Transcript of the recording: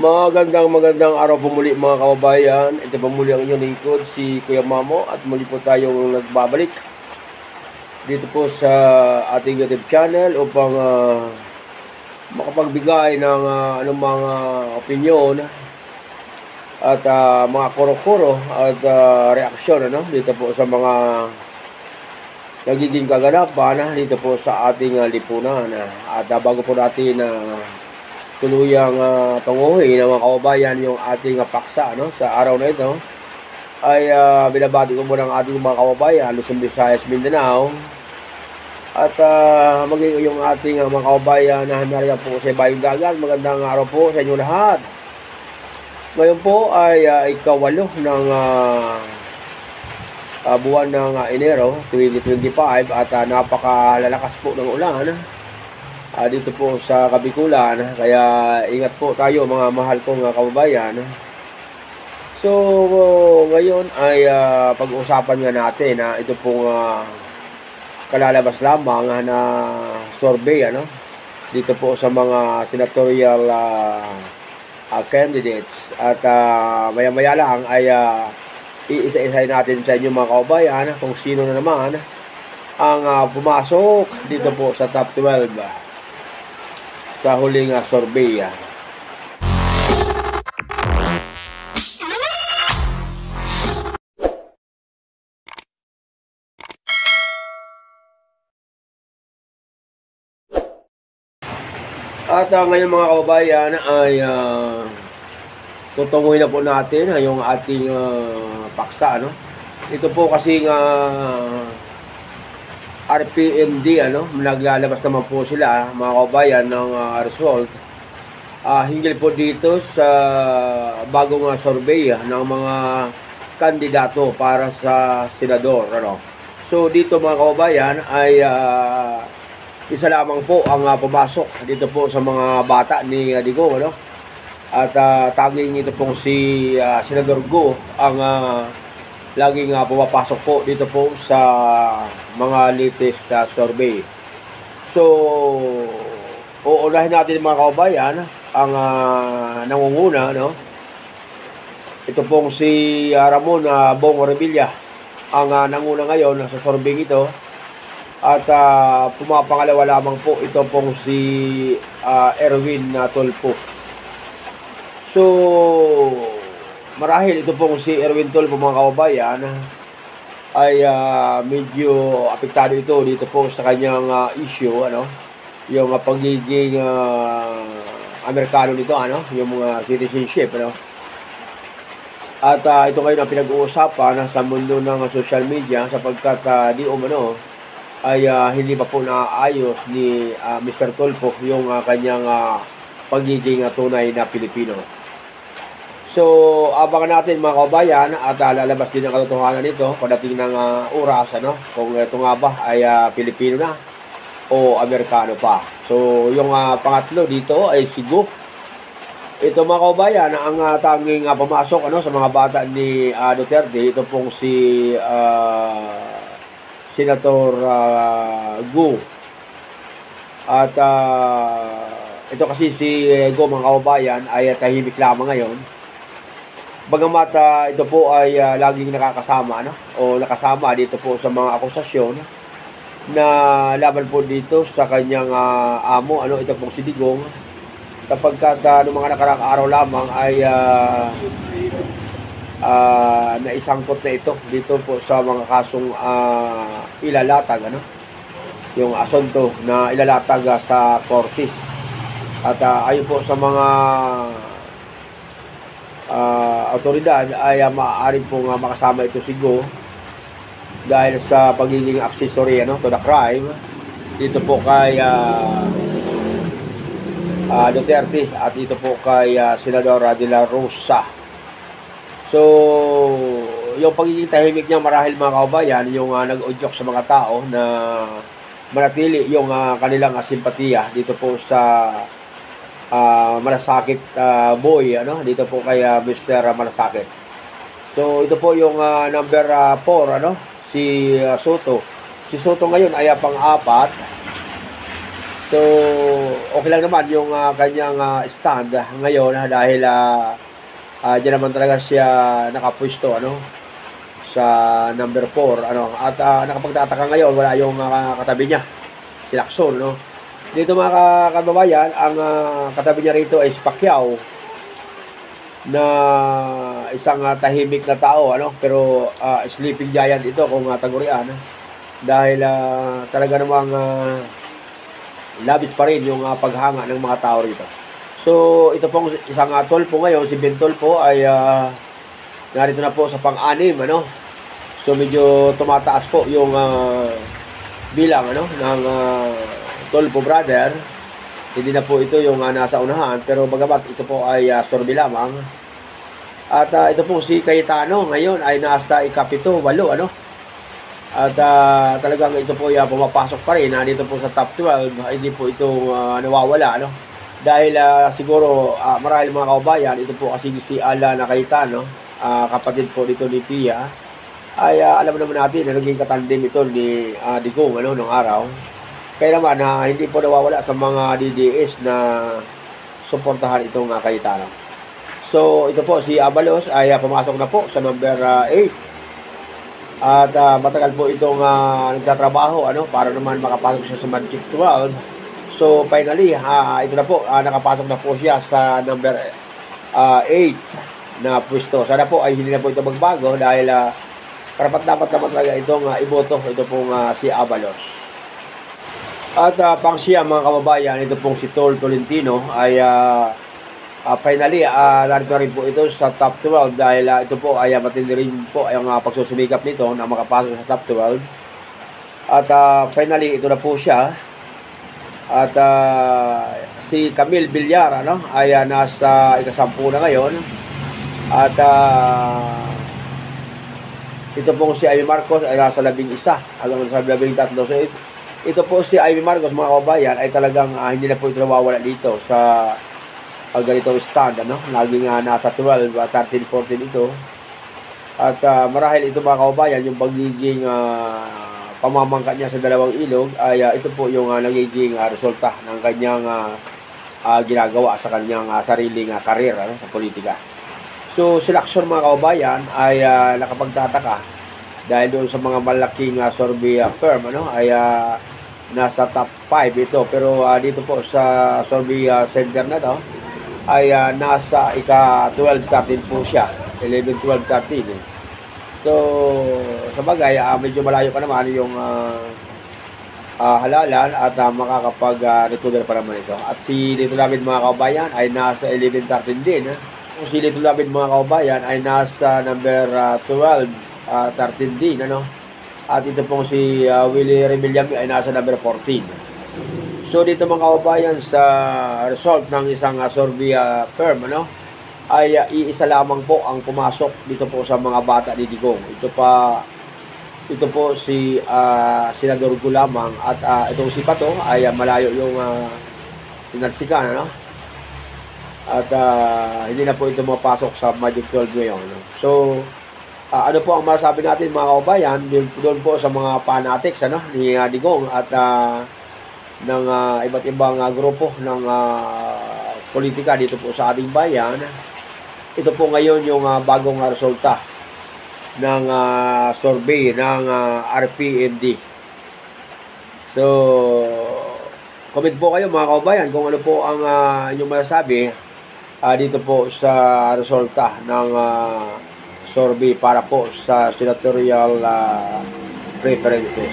Magandang araw po muli mga kababayan. Ito po muli ang inyong lingkod, si Kuya Mamo, at muli po tayong nagbabalik dito po sa ating YouTube channel upang makapagbigay ng anumang opinyon at mga kuro-kuro at reaksyon dito po sa mga nagiging kaganapan dito po sa ating lipunan. At bago po natin tuluyang tunguhin ng mga kababayan yung ating paksa sa araw na ito, ay binabati ko muna ang ating mga kababayan Luzon, Visayas, Mindanao, at maging yung ating mga kababayan na nariyan po sa Bayong Dagat. Magandang araw po sa inyo lahat. Ngayon po ay ika-8 ng buwan ng Enero 2025 at napakalalakas po ng ulan dito po sa Kabikulan, kaya ingat po tayo mga mahal kong kababayan. So ngayon ay pag-uusapan nga natin ito pong kalalabas lamang na survey dito po sa mga senatorial candidates, at maya-maya lang ay iisa-isahin natin sa inyo mga kababayan kung sino na naman ang pumasok dito po sa top 12 sa huling survey. At ngayon mga kababayan ay tutunguhin na po natin yung ating paksa. Ito po kasi RPMD naglalabas naman po sila mga kababayan ng result hinggil po dito sa bagong survey ng mga kandidato para sa senador. So dito mga kababayan ay isa lamang po ang pumasok dito po sa mga bata ni Digong, at tanging ito pong si Senador Go ang laging pumapasok po dito po sa mga latest survey. So uunahin natin mga kababayan ang nangunguna, ito pong si Ramon Bong Revilla ang nanguna ngayon sa survey ito, at pumapangalawa lamang po ito pong si Erwin Tulfo. So marahil ito pong si Erwin Tulfo mga kababayan ay medyo apektado ito dito po sa kanyang issue, yung pagiging Amerikano nito, yung mga citizenship, at ito ngayon ang pinag-uusapan sa mundo ng social media, sapagkat di umano ay hindi pa po naayos ni Mr. Tulfo yung kanyang pagiging tunay na Pilipino. So abangan natin mga kababayan, at lalabas din ang katotohanan nito pagdating ng oras, kung ito nga ba ay Pilipino na o Amerikano pa. So yung pangatlo dito ay si Go. Ito mga kababayan ang tanging pumasok sa mga bata ni Duterte. Ito pong si Senator Go. At ito kasi si Go mga kababayan ay tahimik lamang ngayon. Bagamat ito po ay laging nakakasama o nakasama dito po sa mga akusasyon na laban po dito sa kanyang amo, ito pong si Digong, sapagkat noong mga nakaraang araw lamang ay naisangkot na ito dito po sa mga kasong ilalatag, yung asunto na ilalatag sa korte. At ayon po sa mga autoridad ay maaari pong makasama ito si Go dahil sa pagiging accessory to the crime dito po kay Duterte, at ito po kay Senador De La Rosa. So yung pagiging tahimik niya marahil mga kababayan yung nag-udyok sa mga tao na manatili yung kanilang simpatiya dito po sa Malasakit boy, dito po kay Mr. Malasakit. So ito po yung number 4, si Soto. Si Soto ngayon ay pang-4 So, okay lang naman yung kanyang stand ngayon dahil diyan naman talaga siya nakapwesto ano sa number 4 ano at nakapagtataka ngayon wala yung katabi niya si Lacson no. Dito mga kababayan, ang katabi niya rito ay si Pacquiao na isang tahimik na tao ano pero sleeping giant ito kung tagurian dahil talaga namang labis pa rin yung paghanga ng mga tao rito. So ito pong isang Tolpo ngayon, si Ben Tolpo ay narito na po sa pang-anim ano. So medyo tumataas po yung bilang ano ng Tolpo brother. Hindi na po ito yung nasa unahan pero bagamat ito po ay sorbi lamang. At ito po si Cayetano ngayon ay nasa ikapito, 8 ano. At talagang ito po ay pumapasok pa rin dito po sa top 12. Hindi po ito nawawala ano. Dahil siguro marahil mga kaubayan, ito po kasi si Alan Cayetano, kapatid po dito ni Pia, ay alam naman natin na naging katandem ito ni Digong ano, nung araw. Kaya naman hindi po nawawala sa mga DDS na suportahan itong Cayetano. So ito po si Abalos ay pumasok na po sa number 8. At matagal po itong nagtatrabaho ano, para naman makapasok siya sa Magic 12. So finally, ito na po, nakapasok na po siya sa number 8 na pwesto. Sana po ay hindi na po ito magbago dahil karapat-dapat naman talaga itong iboto. Ito pong si Abalos. At pang siya mga kababayan, ito pong si Tol Tolentino ay finally, narito rin po ito sa top 12 dahil ito po ay matindi rin po ang pagsusumikap nito na makapasok sa top 12. At finally, ito na po siya. At si Camille Villar ano, ay nasa ikasampu na ngayon. At ito pong si Amy Marcos ay nasa 11 hanggang sa 13. So ito po si Amy Marcos mga kababayan ay talagang hindi na po ito nawawala dito sa ganitong stand ano. Laging nasa 12, 13, 14 ito. At marahil ito mga kababayan yung pagiging pamamangka niya sa dalawang ilog ay ito po yung nagiging resulta ng kanyang ginagawa sa kanyang sariling karir sa politika. So si Lacson mga kaubayan ay nakapagtataka dahil doon sa mga malaking survey firm ano, ay nasa top 5 ito pero dito po sa survey center na to ay nasa ika-12, 13 po siya, 11, 12, 13 So, sa bagay, medyo malayo pa naman yung halalan at makakapag-recover pa naman ito. At si Lito David mga kaubayan ay nasa 11-13 din. Si Lito David mga kaubayan ay nasa number 12, 13 din. Ano? At ito pong si Willie Remillami ay nasa number 14. So, dito mga kaubayan sa result ng isang survey firm, ano? Ay iisa lamang po ang pumasok dito po sa mga bata ni Digong. Ito po si Senador Gulamang at itong si Pato ay malayo yung pinagsikan ano? At hindi na po ito mapasok sa Magic 12 ngayon. No? So ano po ang masasabi natin mga kaubayan doon po sa mga fanatics ano, ni Digong at ng iba't ibang grupo ng politika dito po sa ating bayan. Ito po ngayon yung bagong resulta ng survey ng RPMD. So, comment po kayo mga kaubayan kung ano po ang inyong masasabi dito po sa resulta ng survey para po sa senatorial preferences.